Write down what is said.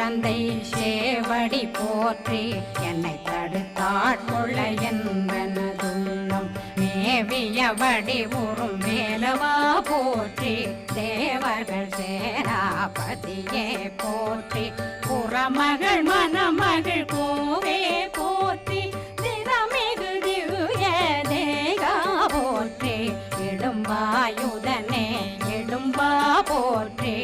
தந்தை சேவடி போற்றி என்னை தடுத்தாட்கொள்ள என்பனதுள்ளம் மேவிய வடிவுறும் மேலவா போற்றி தேவர்கள் சேனாபதியே போற்றி புறமகள் மணமகள் கோவே போற்றி திறமிகு திவ்ய தேகா போற்றி இடும்பாயுதனே இடும்பா போற்றி